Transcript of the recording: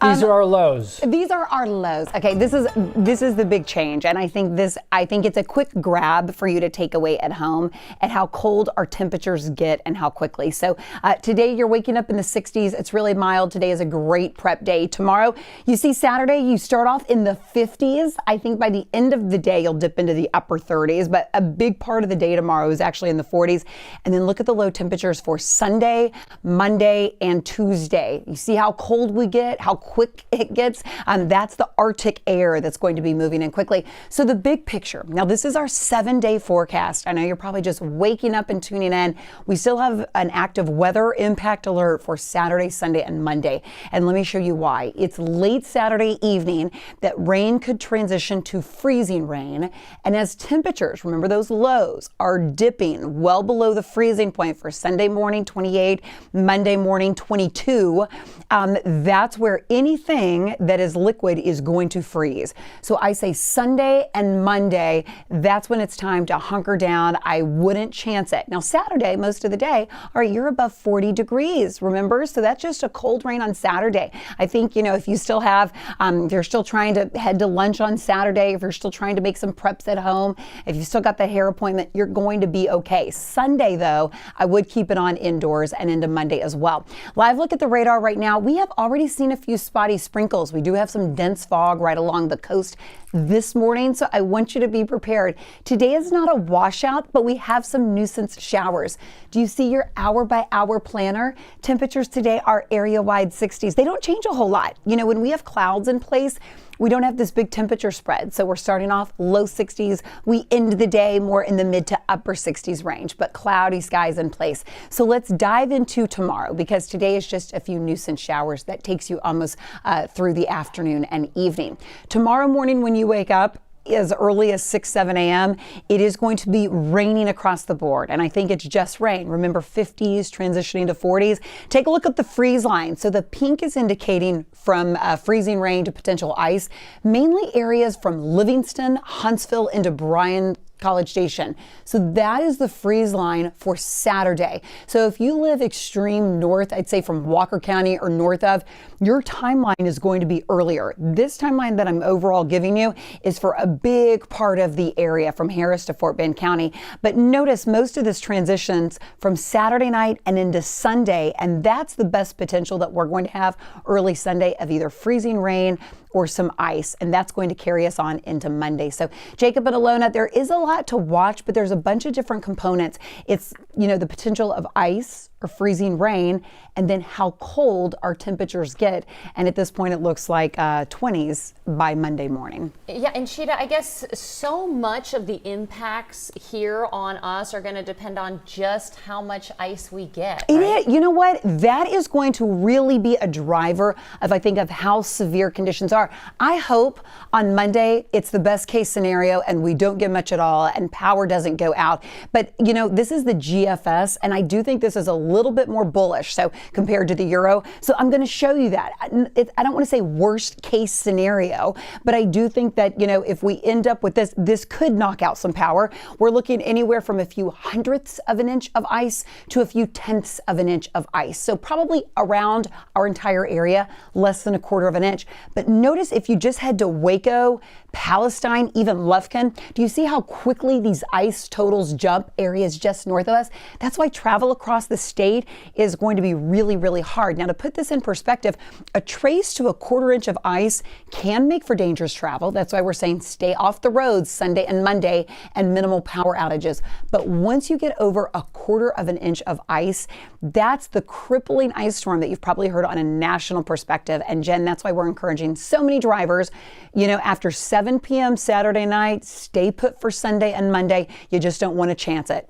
These are our lows. These are our lows. Okay, this is the big change, and I think it's a quick grab for you to take away at home at how cold our temperatures get and how quickly. So today you're waking up in the 60s. It's really mild. Today is a great prep day. Tomorrow, you see Saturday, you start off in the 50s. I think by the end of the day you'll dip into the upper 30s, but a big part of the day tomorrow is actually in the 40s. And then look at the low temperatures for Sunday, Monday, and Tuesday. You see how cold we get, how quick it gets. That's the Arctic air that's going to be moving in quickly. So the big picture, now this is our 7-day forecast. I know you're probably just waking up and tuning in. We still have an active weather impact alert for Saturday, Sunday, and Monday. And let me show you why. It's late Saturday evening that rain could transition to freezing rain. And as temperatures, remember those lows, are dipping well below the freezing point for Sunday morning, 28, Monday morning, 22, that's where anything that is liquid is going to freeze. So I say Sunday and Monday, that's when it's time to hunker down. I wouldn't chance it. Now Saturday, most of the day, all right, you're above 40 degrees, remember? So that's just a cold rain on Saturday. I think, if you still have, if you're still trying to head to lunch on Saturday, if you're still trying to make some preps at home, if you've still got the hair appointment, you're going to be okay. Sunday, though, I would keep it on indoors and into Monday as well. Live look at the radar right now. We have already seen a few spotty sprinkles. We do have some dense fog right along the coast this morning, so I want you to be prepared. Today is not a washout, but we have some nuisance showers. Do you see your hour-by-hour planner? Temperatures today are area-wide 60s. They don't change a whole lot. When we have clouds in place, we don't have this big temperature spread. So we're starting off low 60s. We end the day more in the mid to upper 60s range, but cloudy skies in place. So let's dive into tomorrow, because today is just a few nuisance showers that takes you almost through the afternoon and evening. Tomorrow morning when you wake up, as early as 6, 7 a.m., it is going to be raining across the board. And I think it's just rain. Remember, 50s transitioning to 40s. Take a look at the freeze line. So the pink is indicating from freezing rain to potential ice, mainly areas from Livingston, Huntsville, into Bryan College Station. So that is the freeze line for Saturday. So if you live extreme north, I'd say from Walker County or north of, your timeline is going to be earlier. This timeline that I'm overall giving you is for a big part of the area from Harris to Fort Bend County. But notice most of this transitions from Saturday night and into Sunday, and that's the best potential that we're going to have early Sunday of either freezing rain or some ice, and that's going to carry us on into Monday. So Jacob and Alona, there is a lot to watch, but there's a bunch of different components. It's, the potential of ice or freezing rain, and then how cold our temperatures get. And at this point, it looks like 20s by Monday morning. Yeah, and Sheeta, I guess so much of the impacts here on us are going to depend on just how much ice we get. Right? It is. You know what? That is going to really be a driver of, I think, of how severe conditions are. I hope on Monday it's the best case scenario and we don't get much at all and power doesn't go out. But, this is the GFS, and I do think this is a little bit more bullish, so compared to the euro. So I'm going to show you that. I don't want to say worst case scenario, but I do think that, if we end up with this could knock out some power. We're looking anywhere from a few hundredths of an inch of ice to a few tenths of an inch of ice. So probably around our entire area, less than a quarter of an inch. But notice if you just head to Waco, Palestine, even Lufkin, do you see how quickly these ice totals jump areas just north of us? That's why travel across the state is going to be really, really hard. Now, to put this in perspective, a trace to a quarter inch of ice can make for dangerous travel. That's why we're saying stay off the roads Sunday and Monday and minimal power outages. But once you get over a quarter of an inch of ice, that's the crippling ice storm that you've probably heard on a national perspective. And Jen, that's why we're encouraging so many drivers, after 7 p.m. Saturday night, stay put for Sunday and Monday. You just don't want to chance it.